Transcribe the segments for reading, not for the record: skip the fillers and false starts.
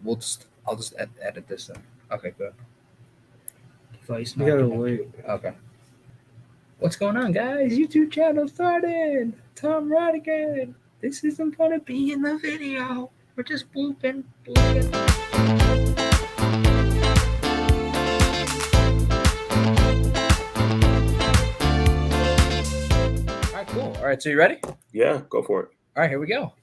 I'll just edit this in. Okay, good. Device You not gotta connected. wait. Okay. What's going on, guys? YouTube channel started. Tom Radigan. This isn't gonna be in the video. We're just blooping, blooping. All right, cool. All right, so you ready? Yeah, go for it. All right, here we go.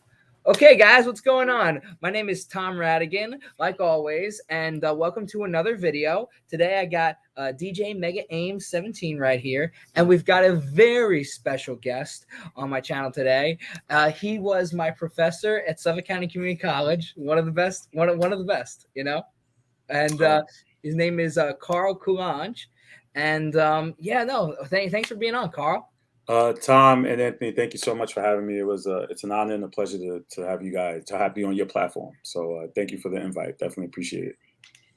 Okay, guys, what's going on? My name is Tom Radigan, like always, and welcome to another video. Today I got DJ Mega Aim 17 right here, and we've got a very special guest on my channel today. He was my professor at Suffolk County Community College, one of the best, one of the best, you know. And his name is Carl Coulanges, and yeah, no, thanks for being on, Carl. Tom and Anthony, thank you so much for having me. It's an honor and a pleasure to have you guys to have you on your platform. So thank you for the invite. Definitely appreciate it.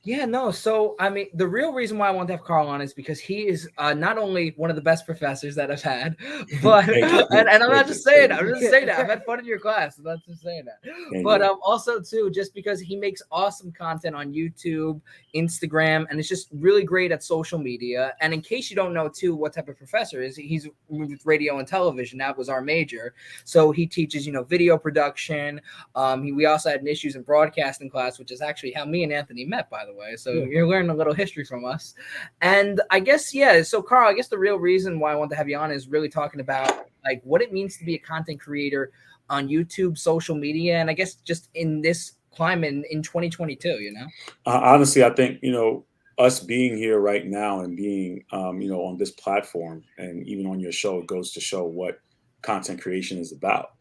Yeah, no. So, I mean, the real reason why I want to have Carl on is because he is not only one of the best professors that I've had, but and I'm not just saying that. I'm just saying that. I've had fun in your class. I'm not just saying that. But also too, just because he makes awesome content on YouTube, Instagram, and it's just really great at social media. And in case you don't know too, what type of professor is he's with radio and television. That was our major. So he teaches, video production. We also had an issues in broadcasting class, which is actually how me and Anthony met, by the way. So you're learning a little history from us. And I guess, yeah. So Carl, I guess the real reason why I want to have you on is really talking about like what it means to be a content creator on YouTube, social media, and I guess just in this climate in 2022, Honestly, I think, us being here right now and being, on this platform and even on your show goes to show what content creation is about.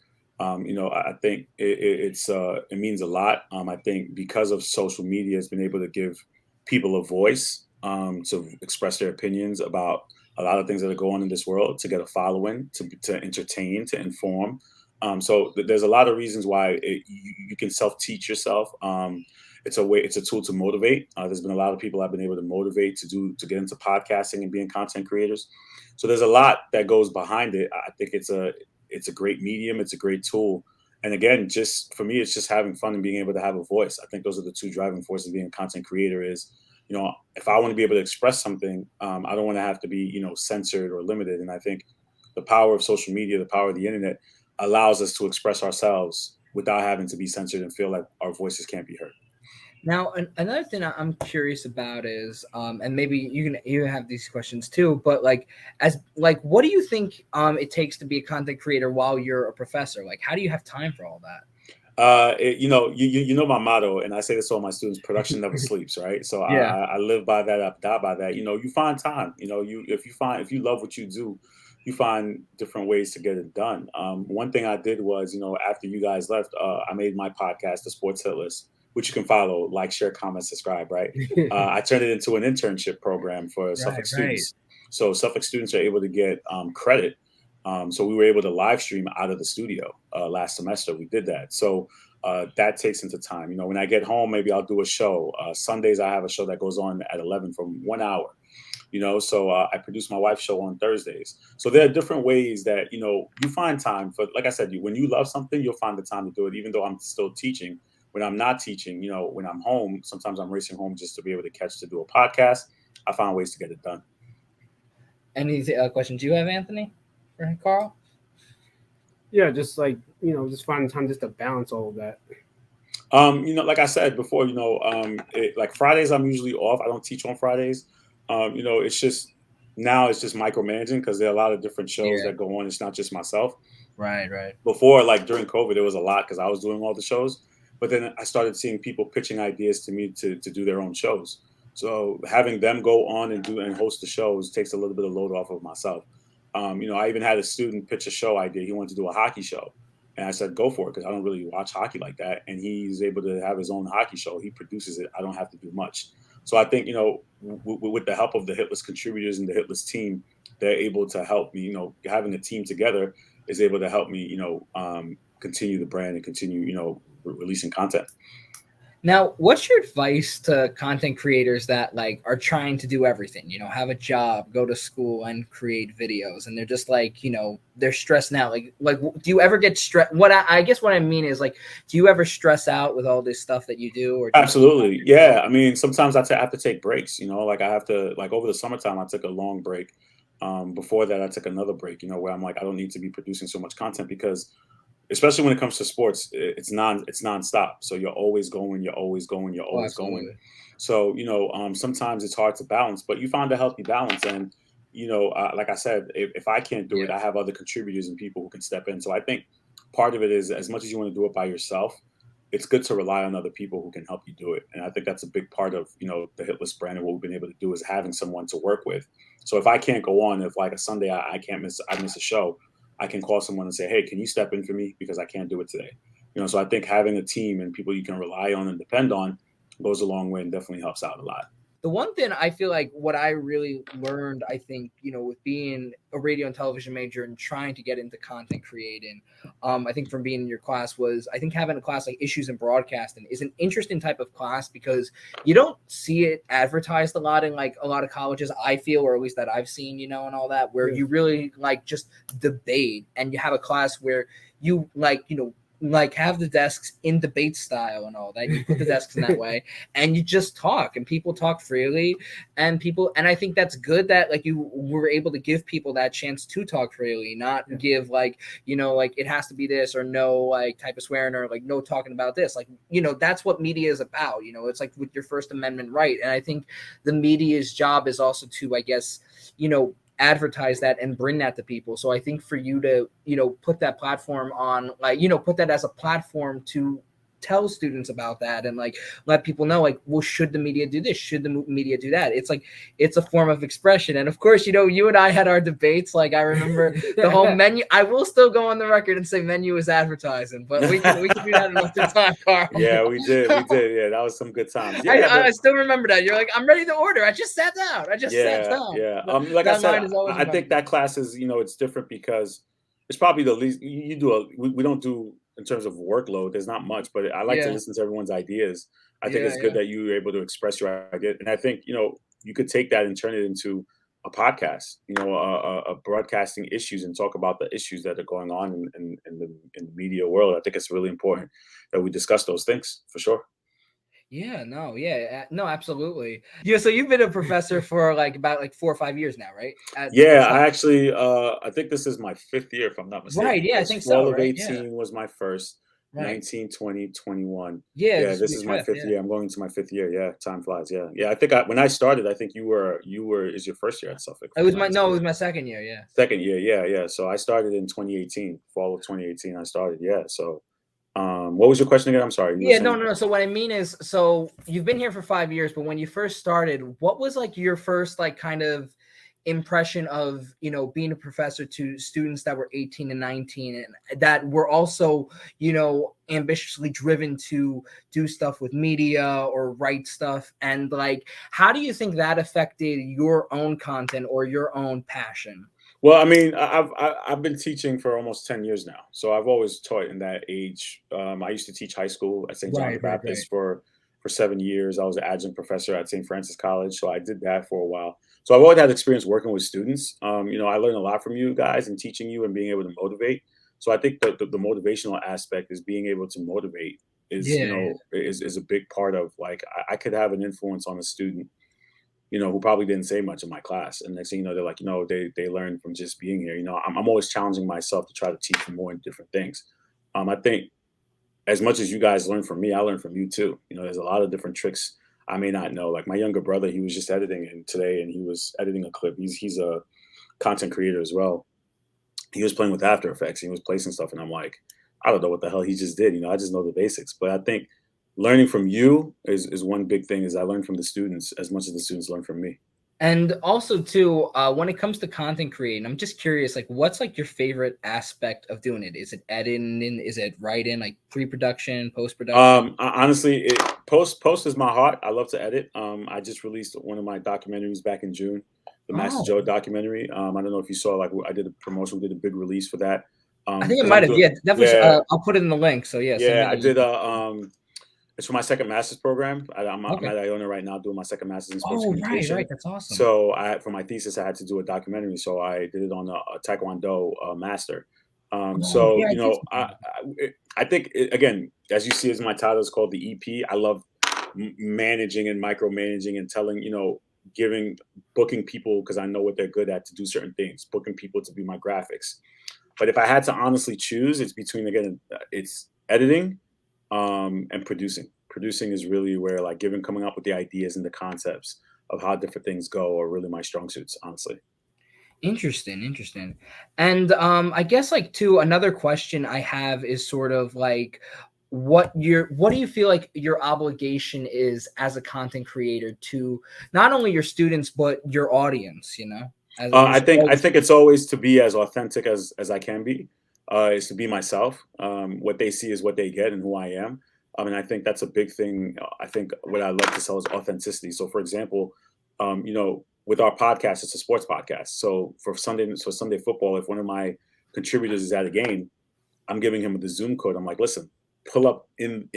I think it means a lot. I think because of social media, it's been able to give people a voice to express their opinions about a lot of things that are going on in this world, to get a following, to entertain, to inform. There's a lot of reasons why you can self-teach yourself. It's a tool to motivate. There's been a lot of people I've been able to motivate to get into podcasting and being content creators. So there's a lot that goes behind it. I think it's a great medium. It's a great tool. And again, just for me, it's just having fun and being able to have a voice. I think those are the two driving forces of being a content creator is, if I want to be able to express something, I don't want to have to be, censored or limited. And I think the power of social media, the power of the internet allows us to express ourselves without having to be censored and feel like our voices can't be heard. Now, another thing I'm curious about is, and maybe you have these questions too, but what do you think it takes to be a content creator while you're a professor? Like, how do you have time for all that? You know my motto, and I say this to all my students: production never sleeps, right? So Yeah. I live by that, I die by that. You find time. If you love what you do, you find different ways to get it done. One thing I did was, after you guys left, I made my podcast, The Sports Hit List, which you can follow, like, share, comment, subscribe, right? I turned it into an internship program for Suffolk students. So Suffolk students are able to get credit. So we were able to live stream out of the studio last semester. We did that. So that takes into time. When I get home, maybe I'll do a show. Sundays, I have a show that goes on at 11 for 1 hour. So I produce my wife's show on Thursdays. So there are different ways that, you find time for, like I said, when you love something, you'll find the time to do it, even though I'm still teaching. When I'm not teaching, when I'm home, sometimes I'm racing home just to be able to do a podcast. I find ways to get it done. Any questions you have, Anthony, for Carl? Yeah, just just finding time just to balance all of that. Like I said before, like Fridays, I'm usually off. I don't teach on Fridays. It's just micromanaging because there are a lot of different shows that go on. It's not just myself. Right. Before, like during COVID, there was a lot because I was doing all the shows. But then I started seeing people pitching ideas to me to do their own shows. So having them go on and host the shows takes a little bit of load off of myself. I even had a student pitch a show idea. He wanted to do a hockey show. And I said, go for it, because I don't really watch hockey like that. And he's able to have his own hockey show. He produces it. I don't have to do much. So I think, with the help of the Hitless contributors and the Hitless team, they're able to help me. Having a team together is able to help me, continue the brand and continue, releasing content. Now, what's your advice to content creators that like are trying to do everything, have a job, go to school and create videos, and they're just like, they're stressed out. Like, do you ever get stressed? I guess what I mean is like, do you ever stress out with all this stuff that you do, or do you Absolutely. Yeah. I mean, sometimes I have to take breaks, like I have to, like over the summertime, I took a long break. Before that, I took another break, where I'm like, I don't need to be producing so much content because especially when it comes to sports, it's nonstop. So you're always going, you're always going, you're Oh, always going. absolutely. So, sometimes it's hard to balance, but you find a healthy balance. And, like I said, if I can't do it, Yeah. I have other contributors and people who can step in. So I think part of it is as much as you want to do it by yourself, it's good to rely on other people who can help you do it. And I think that's a big part of, the Hitless brand and what we've been able to do is having someone to work with. So if I can't go on, if like a Sunday I can't I miss a show, I can call someone and say, hey, can you step in for me because I can't do it today? So I think having a team and people you can rely on and depend on goes a long way and definitely helps out a lot. The one thing I feel like what I really learned, I think, with being a radio and television major and trying to get into content creating, I think from being in your class was, I think having a class like issues in broadcasting is an interesting type of class because you don't see it advertised a lot in like a lot of colleges, I feel, or at least that I've seen, and all that, where you really like just debate and you have a class where you like have the desks in debate style and all that. You put the desks in that way and you just talk and people talk freely and I think that's good that like you were able to give people that chance to talk freely, not give like, like it has to be this or no like type of swearing or like no talking about this. Like, that's what media is about. It's like with your First Amendment right. And I think the media's job is also to, I guess, advertise that and bring that to people. So I think for you to, put that platform on, like, put that as a platform to tell students about that and like let people know, like, well, should the media do this? Should the media do that? It's like, it's a form of expression. And of course, you and I had our debates. Like I remember the whole menu. I will still go on the record and say menu is advertising, but we can do that another time, Carl. Yeah, we did. Yeah, that was some good times. Yeah, I still remember that. You're like, I'm ready to order. I just sat down. Yeah. Like I said, I think that class is, it's different because it's probably the least you do. We don't do in terms of workload. There's not much, but I like to listen to everyone's ideas. I think it's good that you were able to express your idea, and I think you could take that and turn it into a podcast. A broadcasting issues and talk about the issues that are going on in the media world. I think it's really important that we discuss those things for sure. Yeah, no, absolutely. Yeah, so you've been a professor for like about like 4 or 5 years now, right? I actually, I think this is my 5th year, if I'm not mistaken. Right, yeah, I think Fall so, of right? 18 was my first, Right. 19, 20, 21. Yeah, this is my 5th year. I'm going into my 5th year. Yeah, time flies. Yeah. I think when I started, I think you were is your first year at Suffolk. It was my second year, yeah. Second year, yeah. So I started in 2018, fall of 2018. I started, yeah. So, what was your question again? I'm sorry. No. So what I mean is, so you've been here for 5 years, but when you first started, what was like your first like kind of impression of being a professor to students that were 18 and 19 and that were also ambitiously driven to do stuff with media or write stuff, and like how do you think that affected your own content or your own passion? Well, I mean, I've been teaching for almost 10 years now, so I've always taught in that age. I used to teach high school at St. John the Baptist for 7 years. I was an adjunct professor at St. Francis College, so I did that for a while. So I've always had experience working with students. I learned a lot from you guys and teaching you and being able to motivate. So I think the motivational aspect is being able to motivate is a big part of like I could have an influence on a student who probably didn't say much in my class. And next thing you know, they're like, they learn from just being here. I'm always challenging myself to try to teach them more in different things. I think as much as you guys learn from me, I learn from you too. There's a lot of different tricks I may not know. Like my younger brother, he was just editing today and he was editing a clip. He's a content creator as well. He was playing with After Effects. He was placing stuff. And I'm like, I don't know what the hell he just did. I just know the basics. But I think learning from you is one big thing. Is I learn from the students as much as the students learn from me. And also too, when it comes to content creating, I'm just curious, like, what's like your favorite aspect of doing it? Is it editing? Is it writing, like pre-production, post-production? Honestly, post is my heart. I love to edit. I just released one of my documentaries back in June, the Master Joe documentary. I don't know if you saw, like I did a promotion, did a big release for that. I think it might have. Yeah, definitely. I'll put it in the link. So yeah. Yeah, I did It's for my second master's program. I'm Okay. at Iona right now doing my second master's in sports Oh, communication. right. That's awesome. So for my thesis, I had to do a documentary. So I did it on a Taekwondo master. So yeah, you know, I think again, as you see, as my title is called the EP. I love managing and micromanaging and telling, you know, booking people because I know what they're good at to do certain things, booking people to be my graphics. But if I had to honestly choose, it's between, again, it's editing and producing. Producing is really where, like, coming up with the ideas and the concepts of how different things go are really my strong suits, honestly. Interesting. And I guess like too, another question I have is sort of like what do you feel like your obligation is as a content creator to not only your students but your audience, you know? As you're I always, think it's always to be as authentic as I can be. Is to be myself. What they see is what they get, and who I am. And I think that's a big thing. I think what I love to sell is authenticity. So, for example, you know, with our podcast, it's a sports podcast. So for Sunday football, if one of my contributors is at a game, I'm giving him the Zoom code. I'm like, listen, pull up in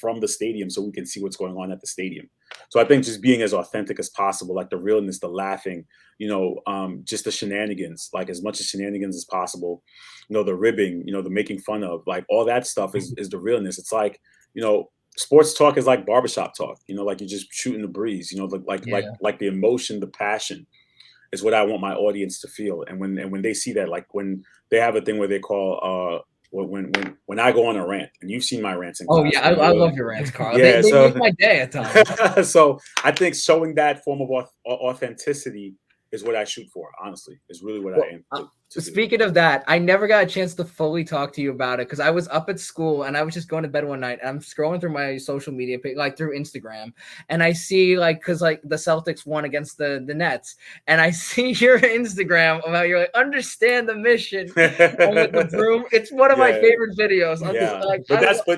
from the stadium so we can see what's going on at the stadium. So I think just being as authentic as possible, like the realness, the laughing, you know, just the shenanigans, like as much as shenanigans as possible, you know, the ribbing, you know, the making fun of, like all that stuff is the realness. It's like, you know, sports talk is like barbershop talk, you know, like you're just shooting the breeze, you know, yeah. like the emotion, the passion is what I want my audience to feel. And when they see that, like when they have a thing where they call when I go on a rant, and you've seen my rants in Oh class. yeah, I love your rants, Carl. Yeah, They so make my day at times. so I think showing that form of authenticity is what I shoot for. Honestly, is really what I Well, aim to do. speaking of that, I never got a chance to fully talk to you about it because I was up at school and I was just going to bed one night and I'm scrolling through my social media page, like through Instagram, and I see like because like the Celtics won against the Nets, and I see your Instagram about you're like understand the mission and with the broom. It's one of my Yeah, favorite videos. I'm just yeah. like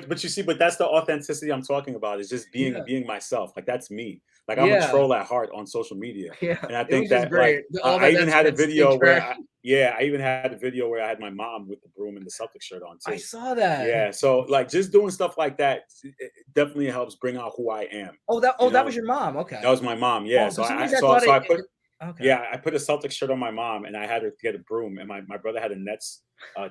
But you see, but that's the authenticity I'm talking about. Is just yeah, being myself. Like that's me. Like I'm a yeah, troll at heart on social media, yeah. and I It think was just that like great. All I that even had a video where trash. I even had a video where I had my mom with the broom and the Celtic shirt on I too. saw that. Yeah, so like just doing stuff like that, it definitely helps bring out who I am. You That was know, your mom. that Okay. was my mom. Yeah, Oh, for so some reason I thought I put okay. I put a Celtic shirt on my mom, and I had her get a broom, and my brother had a Nets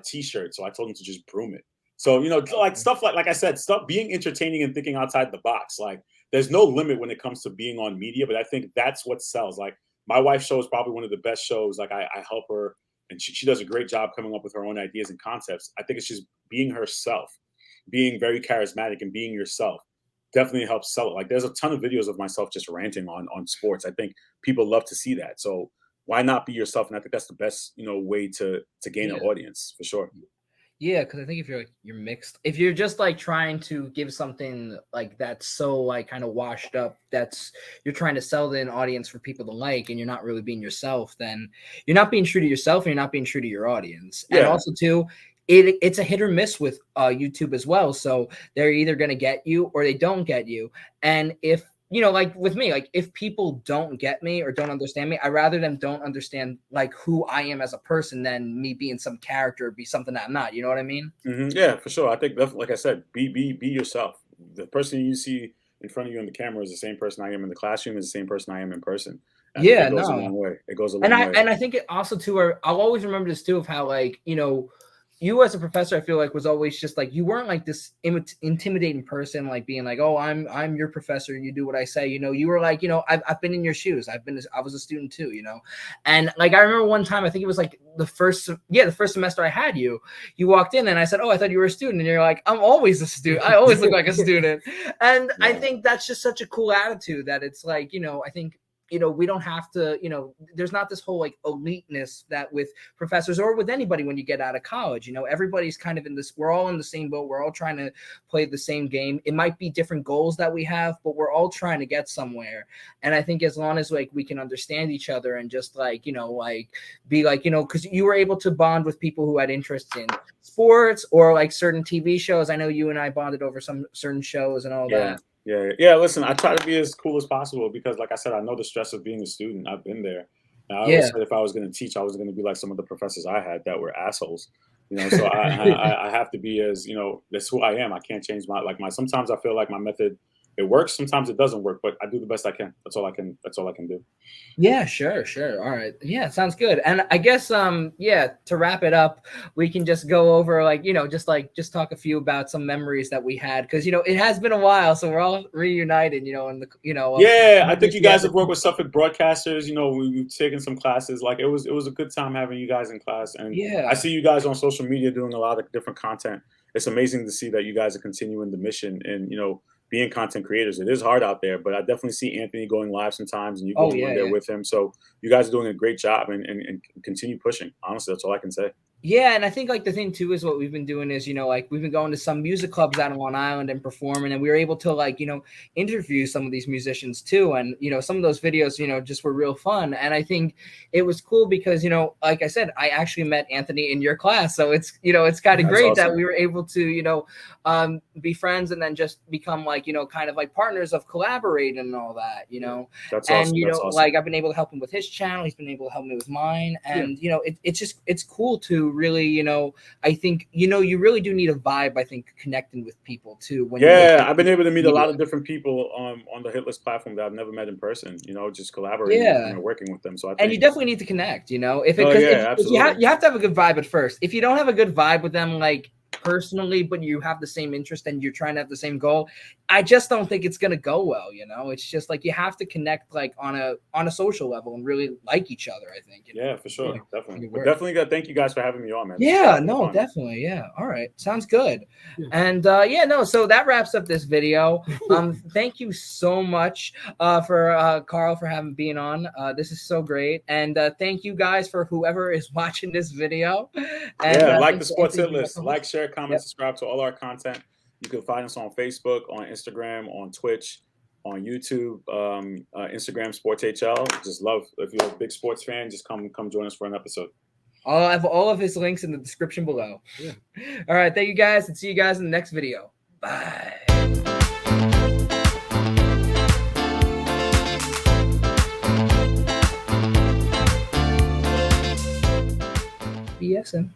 T-shirt, so I told him to just broom it. So you know, like stuff like I said, stuff being entertaining and thinking outside the box. Like there's no limit when it comes to being on media, but I think that's what sells. Like my wife's show is probably one of the best shows. Like I help her, and she does a great job coming up with her own ideas and concepts. I think it's just being herself, being very charismatic, and being yourself definitely helps sell it. Like there's a ton of videos of myself just ranting on sports. I think people love to see that. So why not be yourself? And I think that's the best, you know, way to gain an Yeah. audience for sure. Yeah, because I think if you're mixed, if you're just like trying to give something like that's so like kind of washed up, that's you're trying to sell to an audience for people to like, and you're not really being yourself, then you're not being true to yourself, and you're not being true to your audience. And Yeah. also too, it's a hit or miss with YouTube as well. So they're either gonna get you or they don't get you. And if you know, like with me, like if people don't get me or don't understand me, I rather them don't understand like who I am as a person than me being some character, be something that I'm not. You know what I mean? Yeah, for sure. I think that's, like I said, be yourself. The person you see in front of you on the camera is the same person I am in the classroom, is the same person I am in person. I think Yeah, it goes a no. long way. It goes a And long way. I think it also too, I'll always remember this too of how like you know, you as a professor, I feel like was always just like you weren't like this intimidating person, like being like, oh, I'm your professor, and you do what I say. You know, you were like, you know, I've been in your shoes. I was a student too, you know, and like I remember one time, I think it was like the first semester I had you. You walked in and I said, oh, I thought you were a student, and you're like, I'm always a student. I always look like a student, and I think that's just such a cool attitude that it's like, you know, I think you know, we don't have to, you know, there's not this whole like eliteness that with professors or with anybody when you get out of college, you know, everybody's kind of in this, we're all in the same boat. We're all trying to play the same game. It might be different goals that we have, but we're all trying to get somewhere. And I think as long as like we can understand each other and just like, you know, like be like, you know, because you were able to bond with people who had interests in sports or like certain TV shows. I know you and I bonded over some certain shows and all that. Yeah. Listen, I try to be as cool as possible because, like I said, I know the stress of being a student. I've been there. And I always Yeah. said if I was going to teach, I was going to be like some of the professors I had that were assholes. You know, so I have to be as, you know, that's who I am. I can't change my sometimes I feel like my method, it works, sometimes it doesn't work, but I do the best I can. That's all I can do. Yeah, sure. All right. Yeah, sounds good. And I guess yeah, to wrap it up, we can just go over like, just talk a few about some memories that we had, because it has been a while, so we're all reunited, and Yeah, I think you guys have worked with Suffolk broadcasters. You know, we've taken some classes. Like it was a good time having you guys in class, and I Yeah. see you guys on social media doing a lot of different content. It's amazing to see that you guys are continuing the mission and being content creators. It is hard out there, but I definitely see Anthony going live sometimes, and you Oh going on yeah, there yeah. with him. So you guys are doing a great job, and continue pushing. Honestly, that's all I can say. Yeah, and I think like the thing too is what we've been doing is, like we've been going to some music clubs out on Long Island and performing, and we were able to like, interview some of these musicians too. And, some of those videos, just were real fun. And I think it was cool because, like I said, I actually met Anthony in your class. So it's, it's kind of That's great awesome. that we were able to, be friends and then just become like, kind of like partners of collaborating and all that, That's and, awesome. That's awesome. like I've been able to help him with his channel. He's been able to help me with mine. And, it's cool to really, I think, you really do need a vibe, I think, connecting with people too. When I've been able to meet a media. lot of different people on the Hitless platform that I've never met in person. Just collaborating Yeah. and working with them. So I think, And you definitely need to connect, if absolutely. you have to have a good vibe at first. If you don't have a good vibe with them, like personally, but you have the same interest and you're trying to have the same goal, I just don't think it's gonna go well. It's just like you have to connect like on a social level and really like each other, I think. Yeah, for sure. Like, Definitely. But definitely thank you guys for having me on, man. Yeah, no, definitely. Yeah. All right. Sounds good. And so that wraps up this video. Thank you so much for Carl for being on. This is so great. And thank you guys for whoever is watching this video. And like the Sports Hit List. Like, share, comment, subscribe to all our content. You can find us on Facebook, on Instagram, on Twitch, on YouTube, Instagram Sports HL. Just love, if you're a big sports fan, just come join us for an episode. I'll have all of his links in the description below. Yeah. All right. Thank you guys, and see you guys in the next video. Bye. BSN.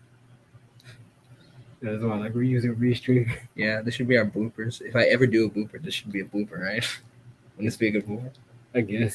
That's why, like, we're using restream. Yeah, this should be our bloopers. If I ever do a blooper, this should be a blooper, right? Wouldn't this be a good blooper? I guess.